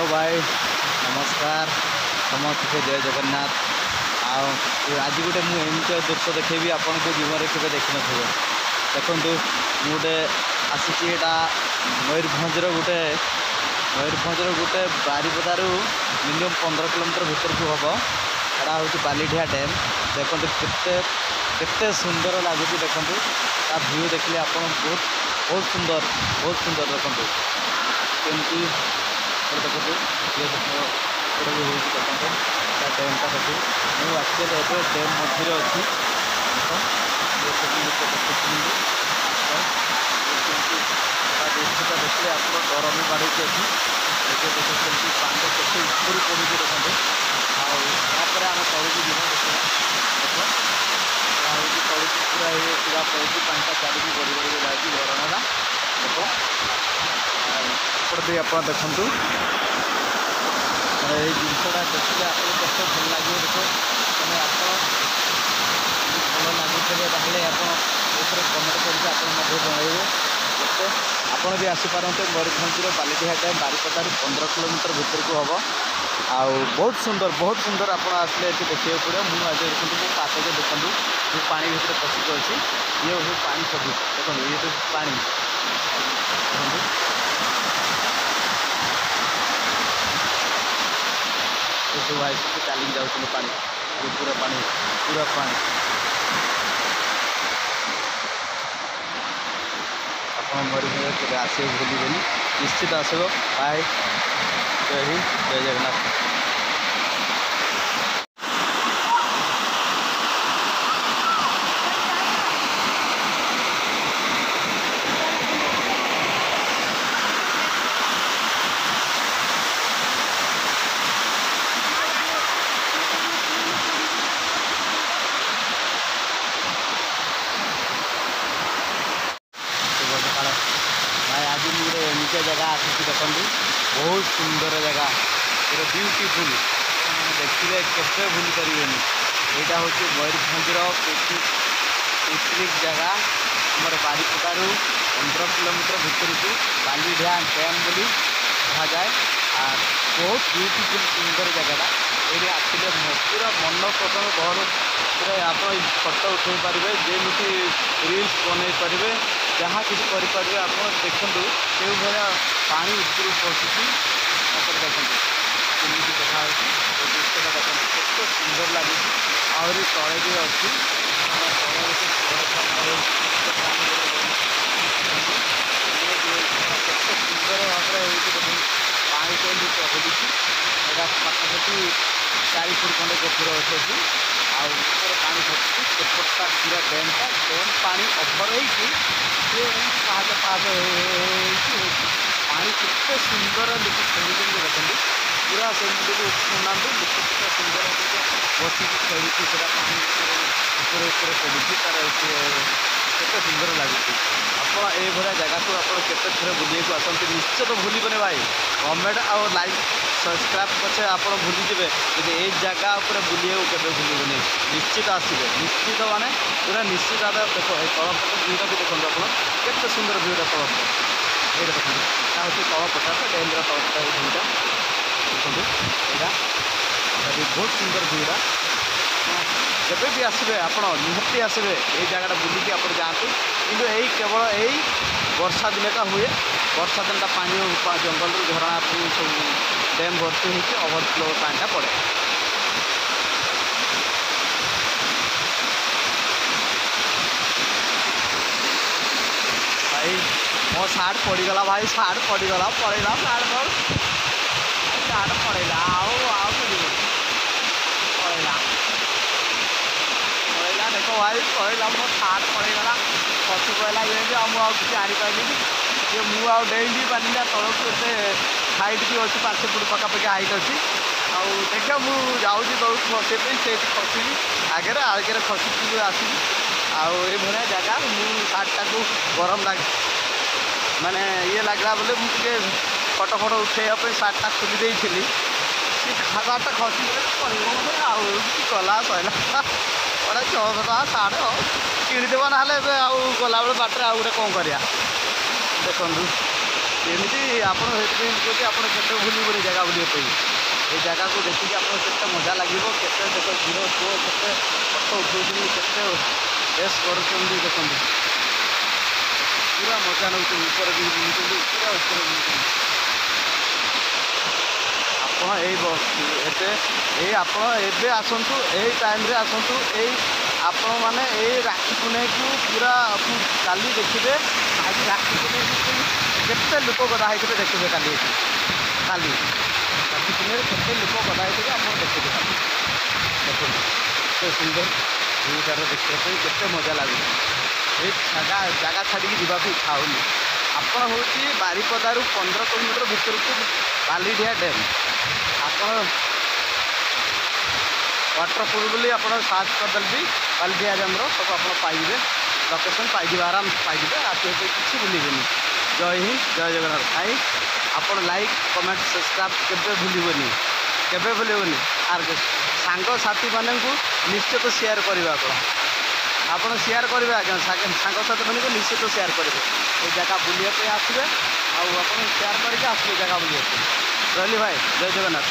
Hello भाई नमस्कार समस्त जय जगन्नाथ। आज गोटे मुझे दृश्य देखेबी आपन को जीवन के देखी न देखु गोटे आसी मयूरभंजर गोटे बारिपदारू मिनिमम 15 किलोमीटर भीतर को हम एटा हूँ बालीढिया डैम। देखो केते सुंदर लगुच देखु व्यू देखिए आप बहुत सुंदर देखो कमी देखो ये देखो भी हो देखो डैमटा देखो मुझे एक्चुअली एवं डैम मझे अच्छी दृश्यटा देखिए आप डर भी बाड़ी अच्छी देखो कमी पानी केते ऊपर पड़ू देखते आपर आम तौक जी देखा देखो तौक पूरा पूरा पड़े पानी चारिकी गड़ी गड़ी जाए झरना देखो एपटे आप देखु ये जिनसा देखिए आपको कैसे भल लगे देखो मैंने आप भल लगुचे आप कमेंट करके जनइबे देखते आपड़ भी आसीपारते मयूरभंजर बालीढिया डैम बारिपदारू 15 किलोमीटर भीतर को हम बहुत सुंदर आप आसले ये देखिए पड़े मुझे आज देखते पाते देखूँ जो पानी भितर पशिक अच्छी ये हूँ पानी सब देखो ये तो पानी सब आई चली जाऊँ पानी पूरा पानी आप मयूरभंज के आसे भूल निश्चित आसो बाय जय हिंद जय जगन्नाथ। भाई आज मुझे एमती जगह आसी देखो बहुत सुंदर जगह पूरा ब्यूटीफुल देखिए केते भूल पारे यहाँ हूँ मयूरभंजर पिकनिक जगह आमर बारिपदारू 15 किलोमीटर भीतर को बालीढिया डैम बोली कहुए और बहुत ब्यूटीफुल सुंदर जगह ये आसले पूरा मन पसंद घर पूरा आप फटो उठे पारे जमी रिल्स बनई पारे जहाँ किसी करें आप देखूँ से भाया पानी ऊपर पशुची देखते कमी देखा दृश्यटा देखते केते सुंदर लगे आहरी तले भी अच्छी सुंदर भाव में पानी केमी चलुची पाखापाखि 4 फुट खंडे गभीर अच्छी आउ पानी भरती सेपटा पूरा डैमटा डैम पानी ओभर पाँच पानी केते सुंदर लोक खेलुं देखते पूरा से शुणा लोक केते सुंदर बसिक खेलुची पानी ऊपर पड़ुची तार केते सुंदर लगुच आप ये जगह को आप केते बुलिया आसते निश्चित भूलिबे भाई कमेंट आउ लाइक सब्सक्राइब पचे आप भूलीजे कि ये जगह पर बुलिया के भूलबे निश्चित आसवे निश्चित माने पूरा निश्चित भाव देखो तलपट भ्यूटा भी देखो आप केते सुंदर भ्यूटा तलपट ये देखो यहाँ हूँ तलपटा डैम्र तलपटा भ्यूटा देखो यहाँ बहुत सुंदर भ्यूटा जब भी आसवे आप निहती आसवे ये जगह बुलिकी आप जातु कि यही केवल यही वर्षा दिन का हुए वर्षा दिन पानी जंगल झरना सब डैम भर्ती होकर ओवरफ्लो पानी पड़े। भाई मो सार्ट पड़गला भाई सार्ट पड़गला पड़ेगा सार्ट मोर सार्ट पड़ेगा पड़ेगा देखो भाई पड़ेगा मो सार्ट पड़ेगा खसी पड़ा ये किसी आनीपारे ये मुझे डेई भी पानी तौक के हाइट भी अच्छी 5 फुट पखापाखि हाइट अच्छी आउ देख मुझे तौक खसई से खसी आगे आगे खसी आसवि आउ ये जगह मुझे सार्टा को गरम लगे माने ये लगला बोले मुझे फटो फटो उठेवाई सार्टा खोली देती सार्टा खसी गला सैला बड़ा 600 टका सार्ट किणीदेव ना गला बाटे आउ गोटे कौन कर देखु ଏମିତି ଆପଣ ସେଥିପାଇଁ କହୁଛି ଆପଣ କେତେ ବୁଲିବେନି ଜାଗା ବୁଲିବା ପାଇଁ এই ଜାଗାକୁ ଦେଖିକି ଆପଣ କେତେ ମଜା ଲାଗିବ କେତେ ଦେଖ ଭିଡ଼ ପୁଅ କେତେ ଫଟୋ ଉଠାଉଛନ୍ତି କେତେ ବେଶ କରୁଛନ୍ତି ଦେଖନ୍ତୁ ପୁରା ମଜା ନେଉଛନ୍ତି ଉପରେ ବି ବୁଲୁଛନ୍ତି ପୁରା ଉପରେ ବୁଲୁଛନ୍ତି ଆପଣ ଏବେ ଆସନ୍ତୁ ଏଇ ଟାଇମ୍ରେ ଆସନ୍ତୁ ଏଇ ଆପଣମାନେ ଏଇ ରାକ୍ଷୀ ପୂର୍ଣ୍ଣିମାକୁ ପୁରା କାଲି ଦେଖିବେ ଆଜି ରାକ୍ଷୀ ପୂର୍ଣ୍ଣିମାକୁ କେତେ ଲୋକ ଗଦା ହେଇଥିବେ ଦେଖିବେ କାଲି ରାକ୍ଷୀ ପୂର୍ଣ୍ଣିମାରେ କେତେ ଲୋକ ଗଦା ହେଇଥିବେ ଆପଣ ଦେଖିବେ କାଲି ଦେଖନ୍ତୁ କେତେ ସୁନ୍ଦର ଏଇଟାର ଦେଖିବା ପାଇଁ କେତେ ମଜା ଲାଗୁଛି ଏଇ ଜାଗା ଛାଡ଼ିକି ଯିବାକୁ ଇଚ୍ଛା ହେଉନି ଆପଣ ହେଉଛି ବାରିପଦାରୁ 15 କିଲୋମିଟର ଭିତରକୁ ବାଲିଡିଆ ଡ୍ୟାମ୍ ଆପଣ ୱାଟରଫଲ୍ ବୋଲି ଆପଣ ସର୍ଚ୍ଚ କରିଦେଲେ ବି ବାଲିଡିଆ ଡ୍ୟାମ୍ର ସବୁ ଆପଣ ପାଇଯିବେ ଲୋକେସନ୍ ପାଇଯିବେ ଆରାମ ପାଇଯିବେ ଆସିବା ପାଇଁ କିଛି ଭୁଲିବେନି ଜୟ ହିନ୍ଦ ଜୟ ଜଗନ୍ନାଥ ଭାଇ ଆପଣ ଲାଇକ୍ କମେଣ୍ଟ ସବସ୍କ୍ରାଇବ୍ କେବେ ଭୁଲିବେନି ଆର୍ ସାଙ୍ଗସାଥିମାନଙ୍କୁ ନିଶ୍ଚିତ ସେୟାର କରିବେ ଆପଣ ସେୟାର କରିବେ ଆଜ୍ଞା ସାଙ୍ଗସାଥିମାନଙ୍କୁ ନିଶ୍ଚିତ ସେୟାର କରିବେ ଏଇ ଜାଗା ବୁଲିବା ପାଇଁ ଆସିବେ ଆଉ ଆପଣ ସେୟାର କରିକି ଆସିବେ ଜାଗା ବୁଲିବା ପାଇଁ ରହିଲି ଭାଇ ଜୟ ଜଗନ୍ନାଥ।